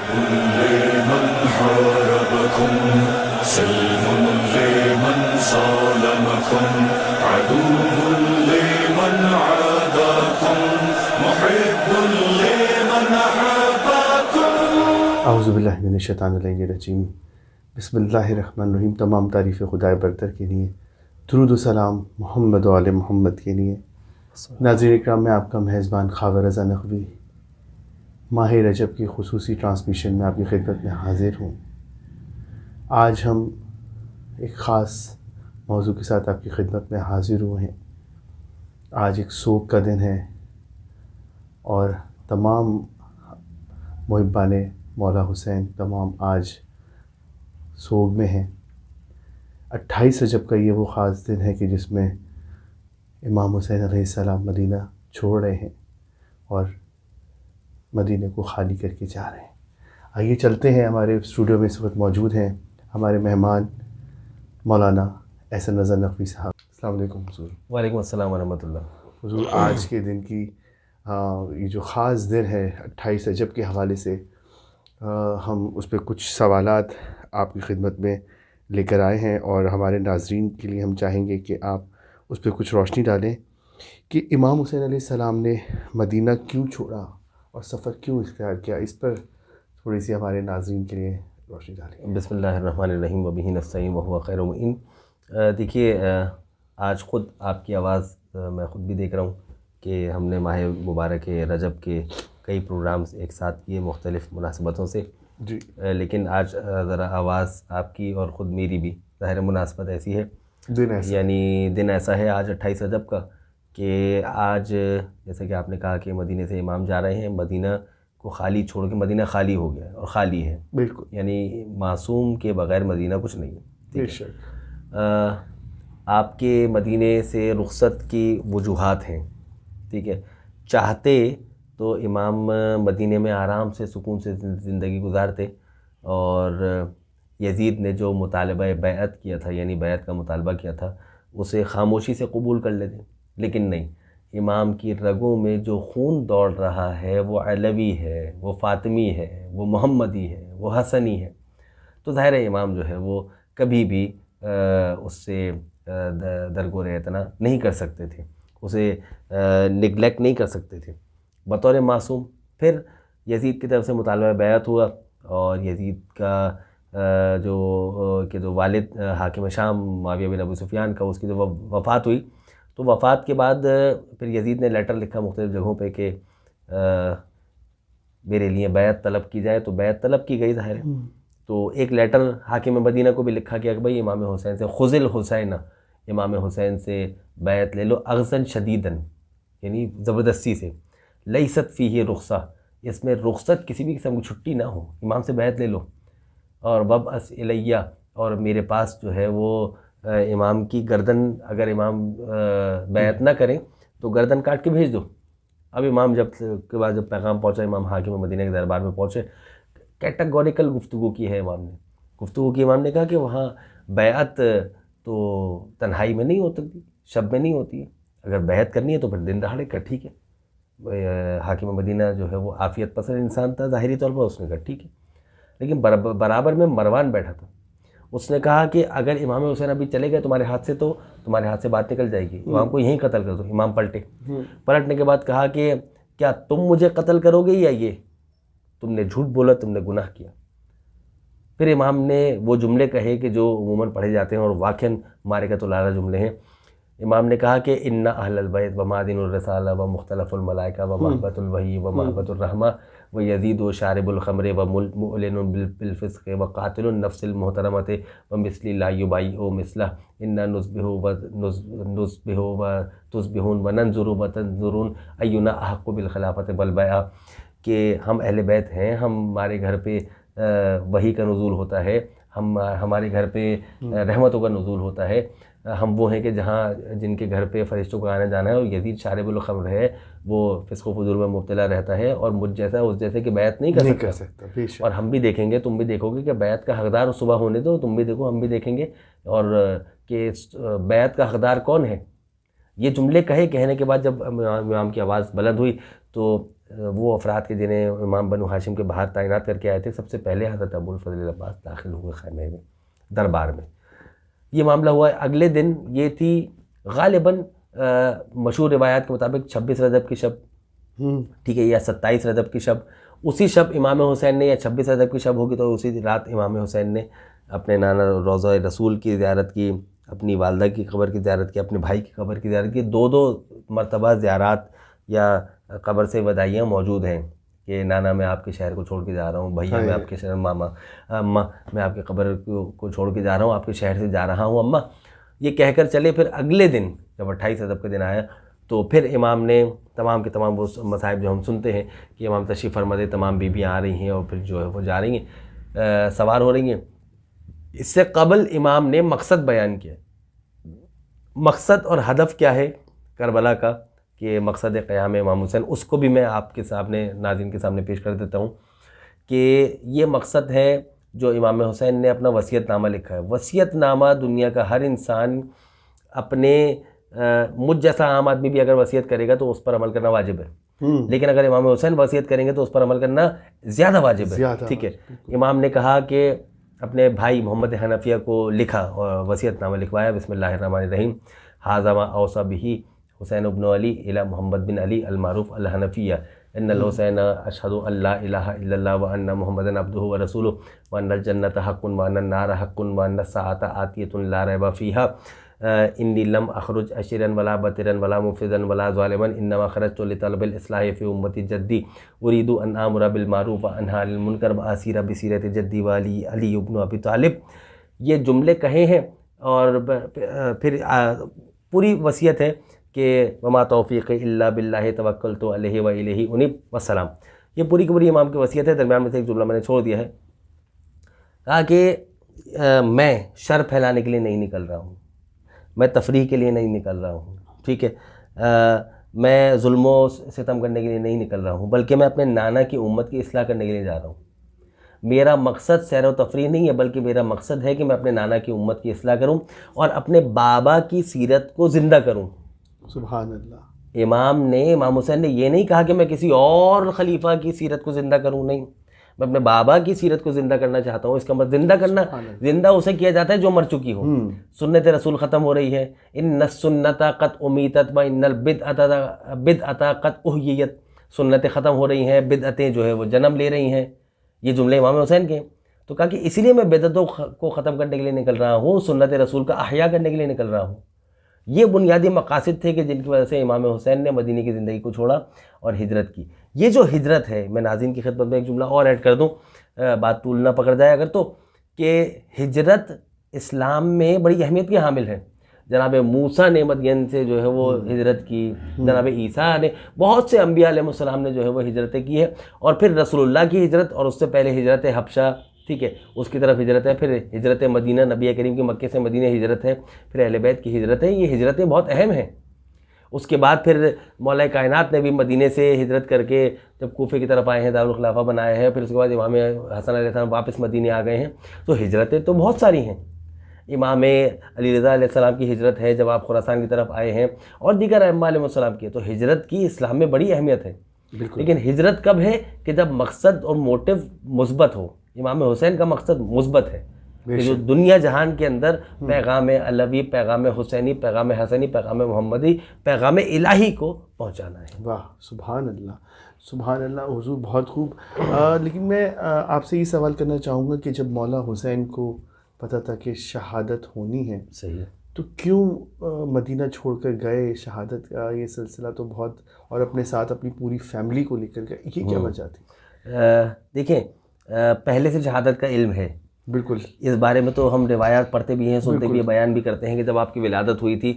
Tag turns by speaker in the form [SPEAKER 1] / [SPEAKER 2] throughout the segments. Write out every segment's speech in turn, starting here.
[SPEAKER 1] لمن حاربكم سلم لمن صالمكم عدو لمن عاداكم محب لمن أحبكم.
[SPEAKER 2] اعوذ باللہ من الشیطان الرجیم. بسم اللہ الرحمن الرحیم. تمام تعریف خدائے برتر کے لیے، درود و سلام محمد و آل محمد کے لیے. ناظرین اکرام، میں آپ کا میزبان خاور رضا نقوی ماہ رجب کی خصوصی ٹرانسمیشن میں آپ کی خدمت میں حاضر ہوں. آج ہم ایک خاص موضوع کے ساتھ آپ کی خدمت میں حاضر ہوئے ہیں. آج ایک سوگ کا دن ہے اور تمام محبان مولا حسین تمام آج سوگ میں ہیں. 28 رجب کا یہ وہ خاص دن ہے کہ جس میں امام حسین علیہ السلام مدینہ چھوڑ رہے ہیں اور مدینہ کو خالی کر کے جا رہے ہیں. آئیے چلتے ہیں. ہمارے اسٹوڈیو میں اس وقت موجود ہیں ہمارے مہمان مولانا احسن رضا نقوی صاحب. السلام علیکم حضور.
[SPEAKER 3] وعلیکم السلام ورحمۃ اللہ.
[SPEAKER 2] حضور، آج کے دن کی یہ جو خاص دن ہے 28 رجب کے حوالے سے ہم اس پہ کچھ سوالات آپ کی خدمت میں لے کر آئے ہیں اور ہمارے ناظرین کے لیے ہم چاہیں گے کہ آپ اس پہ کچھ روشنی ڈالیں کہ امام حسین علیہ السلام نے مدینہ کیوں چھوڑا اور سفر کیوں اختیار کیا. اس پر تھوڑی سی ہمارے ناظرین کے لیے روشنی ڈالیں.
[SPEAKER 3] بسم اللہ الرحمن الرحیم وبہ نستعین وہو خیر المعین. دیکھیے، آج خود آپ کی آواز میں خود بھی دیکھ رہا ہوں کہ ہم نے ماہ مبارک رجب کے کئی پروگرامز ایک ساتھ کیے مختلف مناسبتوں سے
[SPEAKER 2] جی.
[SPEAKER 3] لیکن آج ذرا آواز آپ کی اور خود میری بھی ظاہر مناسبت ایسی ہے،
[SPEAKER 2] دن ایسا
[SPEAKER 3] یعنی دن ایسا ہے آج 28 رجب کا کہ آج جیسا کہ آپ نے کہا کہ مدینہ سے امام جا رہے ہیں، مدینہ کو خالی چھوڑ کے مدینہ خالی ہو گیا اور خالی ہے.
[SPEAKER 2] بالکل.
[SPEAKER 3] یعنی معصوم کے بغیر مدینہ کچھ نہیں ہے.
[SPEAKER 2] بے شک.
[SPEAKER 3] آپ کے مدینے سے رخصت کی وجوہات ہیں، ٹھیک ہے. چاہتے تو امام مدینے میں آرام سے سکون سے زندگی گزارتے اور یزید نے جو مطالبہ بیعت کیا تھا، یعنی بیعت کا مطالبہ کیا تھا، اسے خاموشی سے قبول کر لیتے. لیکن نہیں، امام کی رگوں میں جو خون دوڑ رہا ہے وہ علوی ہے، وہ فاطمی ہے، وہ محمدی ہے، وہ حسنی ہے. تو ظاہر امام جو ہے وہ کبھی بھی اس سے درگور اعتنا نہیں کر سکتے تھے، اسے نگلیکٹ نہیں کر سکتے تھے بطور معصوم. پھر یزید کی طرف سے مطالبہ بیعت ہوا اور یزید کا جو والد حاکم شام معاویہ بن ابو سفیان کا، اس کی جو وفات ہوئی، تو وفات کے بعد پھر یزید نے لیٹر لکھا مختلف جگہوں پہ کہ میرے لیے بیعت طلب کی جائے. تو بیعت طلب کی گئی ظاہر ہے. تو ایک لیٹر حاکم مدینہ کو بھی لکھا گیا کہ بھائی امام حسین سے خذ الحسین، امام حسین سے بیعت لے لو اغزن شدیدن، یعنی زبردستی سے. لیست فیہ رخصہ، اس میں رخصت کسی بھی قسم کی چھٹی نہ ہو، امام سے بیعت لے لو. اور وبعث الیہ، اور میرے پاس جو ہے وہ امام کی گردن، اگر امام بیعت نہ کریں تو گردن کاٹ کے بھیج دو. اب امام جب پیغام پہنچا، امام حاکم مدینہ کے دربار میں پہنچے، کیٹاگوریکل گفتگو کی ہے امام نے. امام نے کہا کہ وہاں بیعت تو تنہائی میں نہیں ہوتی، شب میں نہیں ہوتی ہے. اگر بیعت کرنی ہے تو پھر دن دہاڑے کر، ٹھیک ہے. حاکم مدینہ جو ہے وہ عافیت پسند انسان تھا ظاہری طور پر، اس نے کہا ٹھیک ہے. لیکن برابر میں مروان بیٹھا تھا. اس نے کہا کہ اگر امام حسین ابھی چلے گئے تمہارے ہاتھ سے بات نکل جائے گی، امام کو یہیں قتل کر دو. امام پلٹنے کے بعد کہا کہ کیا تم مجھے قتل کرو گے یا یہ؟ تم نے جھوٹ بولا، تم نے گناہ کیا. پھر امام نے وہ جملے کہے کہ جو عموماً پڑھے جاتے ہیں اور واقعاً مارکۃ العلا جملے ہیں. امام نے کہا کہ ان اہل البیت و معدن الرسالہ و مختلف الملائکہ و محبت الوحی و محبت الرحمہ و یزید و شارب الخمر و معلن بالفسق و قاتل النفس المحترمۃ و مثل لا یبایع مثلہ انا نصبح و تصبحون و ننظر و تنظرون اینا احق بالخلافت والبیعہ، کہ ہم اہل بیت ہیں، ہمارے گھر پہ وحی کا نزول ہوتا ہے، ہمارے گھر پہ رحمتوں کا نزول ہوتا ہے. ہم وہ ہیں کہ جن کے گھر پہ فرشتوں کا آنا جانا ہے، اور یزید شارب الخمر ہے، وہ فسق و فجور میں مبتلا رہتا ہے اور مجھ جیسا اس جیسے کہ بیعت نہیں کر سکتا. اور ہم بھی دیکھیں گے، تم بھی دیکھو گے کہ بیعت کا حقدار صبح ہونے دو، تم بھی دیکھو، ہم بھی دیکھیں گے، اور کہ بیعت کا حقدار کون ہے. یہ جملے کہنے کے بعد جب امام کی آواز بلند ہوئی تو وہ افراد کے جنہیں امام بنو ہاشم کے باہر تعینات کر کے آئے تھے، سب سے پہلے حضرت ابو الفضل العباس داخل ہوئے خیمے میں، دربار میں. یہ معاملہ ہوا. اگلے دن یہ تھی غالباً مشہور روایات کے مطابق 26 رجب کی شب، ٹھیک ہے، یا 27 رجب کی شب. اسی شب امام حسین نے، یا 26 رجب کی شب ہوگی تو اسی رات امام حسین نے اپنے نانا روضہ رسول کی زیارت کی، اپنی والدہ کی قبر کی زیارت کی، اپنے بھائی کی قبر کی زیارت کی. 2 مرتبہ زیارات یا قبر سے وداعیاں موجود ہیں کہ نانا میں آپ کے شہر کو چھوڑ کے جا رہا ہوں، بھیا میں آپ کے شہر، ماما اماں میں آپ کے قبر کو چھوڑ کے جا رہا ہوں، آپ کے شہر سے جا رہا ہوں اماں، یہ کہہ کر چلے. پھر اگلے دن جب 28 رجب کا دن آیا تو پھر امام نے تمام کے تمام وہ مصائب جو ہم سنتے ہیں کہ امام تشریف فرما دے، تمام بیویاں آ رہی ہیں اور پھر جو ہے وہ جا رہی ہیں، سوار ہو رہی ہیں. اس سے قبل امام نے مقصد بیان کیا. مقصد اور ہدف کیا ہے کربلا کا، کہ مقصد قیام امام حسین، اس کو بھی میں آپ کے سامنے، ناظرین کے سامنے پیش کر دیتا ہوں کہ یہ مقصد ہے جو امام حسین نے اپنا وصیت نامہ لکھا ہے. وصیت نامہ دنیا کا ہر انسان اپنے، مجھ جیسا عام آدمی بھی اگر وصیت کرے گا تو اس پر عمل کرنا واجب ہے، لیکن اگر امام حسین وصیت کریں گے تو اس پر عمل کرنا زیادہ واجب ہے. ٹھیک ہے. امام نے کہا کہ اپنے بھائی محمد حنفیہ کو لکھا اور وصیت نامہ لکھوایا. بسم اللہ الرحمن الرحیم. ھذا ما اوصى به حسین ابن علی الی محمد بن علی المعروف الحنفیہ ان الحسین اشہد ان لا الہ الا اللہ وان محمدا عبدہ ورسولہ وان الجنۃ حق وان النار حق وان الساعۃ آتیۃ لا ریب فیہا انی لم اخرج اشرا ولا بطرا ولا مفسدا ولا ظالما انما خرجت لطلب الاصلاح فی امتی جدی اريد ان آمر بالمعروف وانہی عن المنکر واسیر بسیرۃ جدی والی علی ابن ابی طالب. یہ جملے کہے ہیں اور پھر پوری وصیت ہے کہ وما توفیق الا باللہ توکلت علیہ والیہ انیب والسلام. یہ پوری کی پوری امام کی وصیت ہے. درمیان میں سے ایک جملہ میں نے چھوڑ دیا ہے، کہا کہ میں شر پھیلانے کے لیے نہیں نکل رہا ہوں، میں تفریح کے لیے نہیں نکل رہا ہوں، ٹھیک ہے، میں ظلم و ستم کرنے کے لیے نہیں نکل رہا ہوں، بلکہ میں اپنے نانا کی امت کی اصلاح کرنے کے لیے جا رہا ہوں. میرا مقصد سیر و تفریح نہیں ہے، بلکہ میرا مقصد ہے کہ میں اپنے نانا کی امت کی اصلاح کروں اور اپنے بابا کی سیرت کو زندہ کروں.
[SPEAKER 2] سبحان اللہ.
[SPEAKER 3] امام حسین نے یہ نہیں کہا کہ میں کسی اور خلیفہ کی سیرت کو زندہ کروں، نہیں، میں اپنے بابا کی سیرت کو زندہ کرنا چاہتا ہوں. اس کا مطلب زندہ کرنا، زندہ اسے کیا جاتا ہے جو مر چکی ہو. سنت رسول ختم ہو رہی ہے، ان السنت قد امیتت و ان البدعۃ قد احییت. سنتیں ختم ہو رہی ہیں، بدعتیں جو ہے وہ جنم لے رہی ہیں. یہ جملے امام حسین کے. تو کہا کہ اسی لیے میں بدعتوں کو ختم کرنے کے لیے نکل رہا ہوں، سنت رسول کا احیاء کرنے کے لیے نکل رہا ہوں. یہ بنیادی مقاصد تھے کہ جن کی وجہ سے امام حسین نے مدینہ کی زندگی کو چھوڑا اور ہجرت کی. یہ جو ہجرت ہے، میں ناظرین کی خدمت میں ایک جملہ اور ایڈ کر دوں، بات طول نہ پکڑ جائے اگر تو، کہ ہجرت اسلام میں بڑی اہمیت کی حامل ہے. جناب موسیٰ نے مدین سے جو ہے وہ ہجرت کی، جناب عیسیٰ نے، بہت سے انبیاء علیہ السلام نے جو ہے وہ ہجرتیں کی ہے. اور پھر رسول اللہ کی ہجرت، اور اس سے پہلے ہجرت حبشہ، ٹھیک ہے، اس کی طرف ہجرت ہے. پھر ہجرت مدینہ، نبی کریم کی مکے سے مدینہ ہجرت ہے. پھر اہل بیت کی ہجرت ہے. یہ ہجرتیں بہت اہم ہیں. اس کے بعد پھر مولا کائنات نے بھی مدینہ سے ہجرت کر کے جب کوفے کی طرف آئے ہیں، دارالخلافہ بنایا ہے. پھر اس کے بعد امام حسن علیہ السلام واپس مدینہ آ گئے ہیں. تو ہجرتیں تو بہت ساری ہیں. امام علی رضا علیہ السلام کی ہجرت ہے جب آپ خراسان کی طرف آئے ہیں، اور دیگر ائمہ علیہ السلام کی. تو ہجرت کی اسلام میں بڑی اہمیت ہے. لیکن ہجرت کب ہے؟ کہ جب مقصد اور موٹو مثبت ہو. امام حسین کا مقصد مثبت ہے کہ جو دنیا جہان کے اندر پیغام علوی، پیغام حسینی، پیغام حسنی، پیغام محمدی، پیغام الہی کو پہنچانا ہے.
[SPEAKER 2] واہ، سبحان اللہ، سبحان اللہ حضور، بہت خوب. لیکن میں آپ سے یہ سوال کرنا چاہوں گا کہ جب مولا حسین کو پتہ تھا کہ شہادت ہونی ہے،
[SPEAKER 3] صحیح ہے،
[SPEAKER 2] تو کیوں مدینہ چھوڑ کر گئے؟ شہادت کا یہ سلسلہ تو بہت، اور اپنے ساتھ اپنی پوری فیملی کو لے کر گئے، یہ کیا وجہ تھی؟
[SPEAKER 3] دیکھیں، پہلے سے شہادت کا علم ہے،
[SPEAKER 2] بالکل.
[SPEAKER 3] اس بارے میں تو ہم روایات پڑھتے بھی ہیں، سنتے بھی ہیں، بیان بھی کرتے ہیں کہ جب آپ کی ولادت ہوئی تھی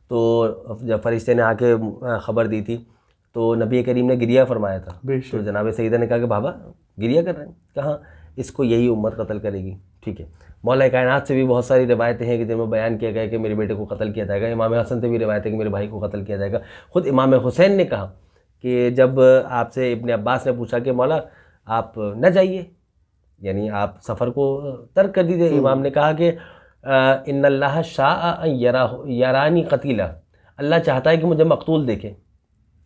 [SPEAKER 3] تو جب فرشتے نے آ کے خبر دی تھی تو نبی کریم نے گریہ فرمایا تھا. تو جناب سیدہ نے کہا کہ بابا گریہ کر رہے ہیں؟ کہاں، اس کو یہی امت قتل کرے گی. ٹھیک ہے. مولا کائنات سے بھی بہت ساری روایتیں ہیں کہ جن میں بیان کیا گیا کہ میرے بیٹے کو قتل کیا جائے گا. امام حسن سے بھی روایت ہے کہ میرے بھائی کو قتل کیا جائے گا. خود امام حسین نے کہا کہ جب آپ سے ابن عباس نے پوچھا کہ مولا آپ نہ جائیے، یعنی آپ سفر کو ترک کر دیجیے، امام نے کہا کہ ان اللہ شاء یرانی قتیلا، اللہ چاہتا ہے کہ مجھے مقتول دیکھے.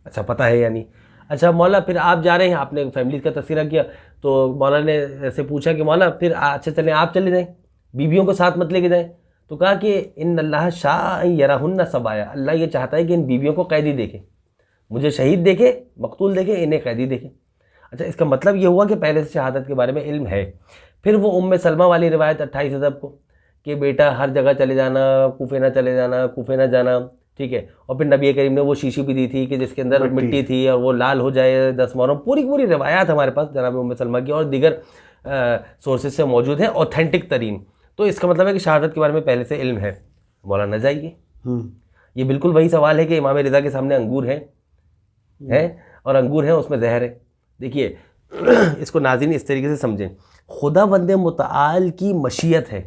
[SPEAKER 3] اچھا، پتہ ہے یعنی اچھا مولا پھر آپ جا رہے ہیں, آپ نے فیملی کا تذکرہ کیا, تو مولا نے ایسے پوچھا کہ مولا پھر اچھا چلیں آپ چلے جائیں, بیویوں کو ساتھ مت لے کے جائیں. تو کہا کہ ان اللہ شاء یرہن سبایا, اللہ یہ چاہتا ہے کہ ان بیویوں کو قیدی دیکھے, مجھے شہید دیکھے, مقتول دیکھے, انہیں قیدی دیکھے. اچھا اس کا مطلب یہ ہوا کہ پہلے سے شہادت کے بارے میں علم ہے. پھر وہ ام سلمہ والی روایت 28 ادب کو کہ بیٹا ہر جگہ چلے جانا, کوفے نہ چلے جانا, کوفے نہ جانا, ٹھیک ہے. اور پھر نبی کریم نے وہ شیشی بھی دی تھی کہ جس کے اندر مٹی تھی اور وہ لال ہو جائے 10 محرم. پوری روایات ہمارے پاس جناب ام سلمہ کی اور دیگر سورسز سے موجود ہیں, اوتھینٹک ترین. تو اس کا مطلب ہے کہ شہادت کے بارے میں پہلے سے علم ہے. مولانا جائیے, یہ بالکل وہی سوال ہے کہ امام رضا کے سامنے انگور ہیں اور انگور ہیں اس میں زہر ہے. دیکھیے اس کو ناظرین اس طریقے سے سمجھیں, خدا بند متعال کی مشیت ہے,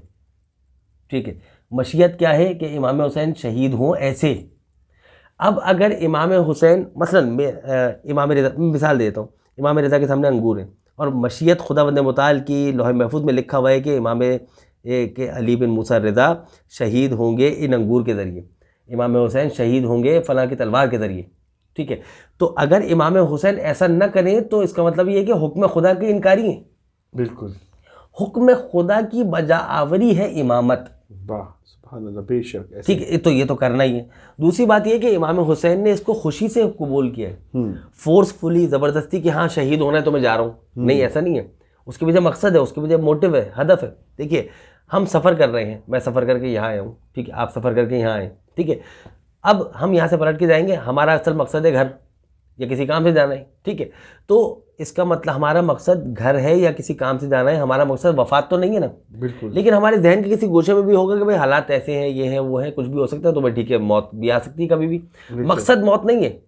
[SPEAKER 3] ٹھیک ہے. مشیت کیا ہے کہ امام حسین شہید ہوں ایسے. اب اگر امام حسین مثلاً امام رضا, مثال دیتا ہوں, امام رضا کے سامنے انگور ہیں اور مشیت خدا بند متعال کی لوح محفوظ میں لکھا ہوا ہے کہ امام کہ علی بن موسیٰ رضا شہید ہوں گے ان انگور کے ذریعے, امام حسین شہید ہوں گے فلاں کی تلوار کے ذریعے, ٹھیک ہے. تو اگر امام حسین ایسا نہ کریں تو اس کا مطلب یہ ہے کہ حکم خدا کی انکاری ہیں.
[SPEAKER 2] بالکل,
[SPEAKER 3] حکم خدا کی بجا آوری ہے امامت.
[SPEAKER 2] واہ سبحان اللہ, بے شک,
[SPEAKER 3] ٹھیک ہے, تو یہ تو کرنا ہی ہے. دوسری بات یہ کہ امام حسین نے اس کو خوشی سے قبول کیا ہے, فورسفلی, زبردستی کہ ہاں شہید ہونا ہے تو میں جا رہا ہوں, نہیں ایسا نہیں ہے. اس کے پیچھے مقصد ہے, اس کے پیچھے موٹیو ہے, ہدف ہے. دیکھیے ہم سفر کر رہے ہیں, میں سفر کر کے یہاں آیا ہوں, ٹھیک ہے, آپ سفر کر کے یہاں آئے, ٹھیک ہے. اب ہم یہاں سے پلٹ کے جائیں گے, ہمارا اصل مقصد ہے گھر یا کسی کام سے جانا ہے, ٹھیک ہے. تو اس کا مطلب ہمارا مقصد گھر ہے یا کسی کام سے جانا ہے, ہمارا مقصد وفات تو نہیں ہے نا.
[SPEAKER 2] بالکل,
[SPEAKER 3] لیکن ہمارے ذہن کے کسی گوشے میں بھی ہوگا کہ بھائی حالات ایسے ہیں, یہ ہیں, وہ ہیں, کچھ بھی ہو سکتا ہے, تو بھائی ٹھیک ہے موت بھی آ سکتی ہے کبھی بھی. مقصد موت نہیں ہے,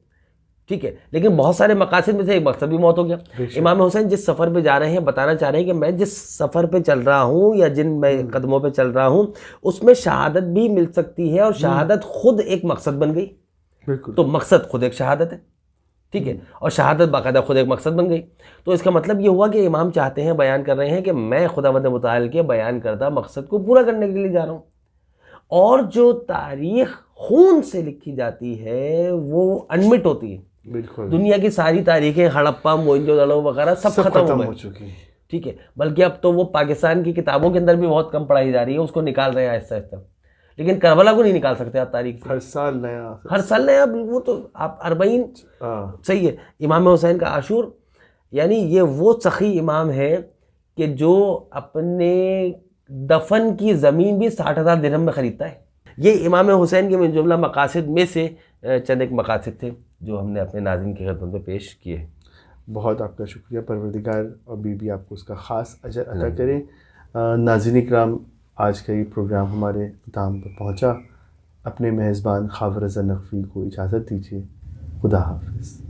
[SPEAKER 3] ٹھیک ہے, لیکن بہت سارے مقاصد میں سے ایک مقصد بھی موت ہو گیا. امام حسین جس سفر پہ جا رہے ہیں بتانا چاہ رہے ہیں کہ میں جس سفر پہ چل رہا ہوں یا جن میں قدموں پہ چل رہا ہوں اس میں شہادت بھی مل سکتی ہے, اور شہادت خود ایک مقصد بن گئی.
[SPEAKER 2] بالکل,
[SPEAKER 3] تو مقصد خود ایک شہادت ہے, ٹھیک ہے, اور شہادت باقاعدہ خود ایک مقصد بن گئی. تو اس کا مطلب یہ ہوا کہ امام چاہتے ہیں, بیان کر رہے ہیں کہ میں خدا بند متعال کے بیان کردہ مقصد کو پورا کرنے کے لیے جا رہا ہوں. اور جو تاریخ خون سے لکھی جاتی ہے وہ انمٹ ہوتی ہے.
[SPEAKER 2] بالکل,
[SPEAKER 3] دنیا کی ساری تاریخیں ہڑپا, موئنجو دڑو وغیرہ سب ختم ہو
[SPEAKER 2] چکی,
[SPEAKER 3] ٹھیک ہے. بلکہ اب تو وہ پاکستان کی کتابوں کے اندر بھی بہت کم پڑھائی جا رہی ہے, اس کو نکال رہے ہیں آہستہ آہستہ. لیکن کربلا کو نہیں نکال سکتے آپ تاریخ سے,
[SPEAKER 2] ہر سال
[SPEAKER 3] نیا. وہ تو آپ 40 صحیح ہے. امام حسین کا عاشور, یعنی یہ وہ سخی امام ہے کہ جو اپنے دفن کی زمین بھی 60,000 درہم میں خریدتا ہے. یہ امام حسین کے من جملہ مقاصد میں سے چند ایک مقاصد تھے جو ہم نے اپنے ناظرین کی خدمت میں پیش کیے.
[SPEAKER 2] بہت آپ کا شکریہ, پروردگار اور بی آپ کو اس کا خاص اجر عطا کرے. ناظرین اکرام, آج کا یہ پروگرام ہمارے اختتام پر پہنچا. اپنے میزبان خاور رضا نقوی کو اجازت دیجیے. خدا حافظ.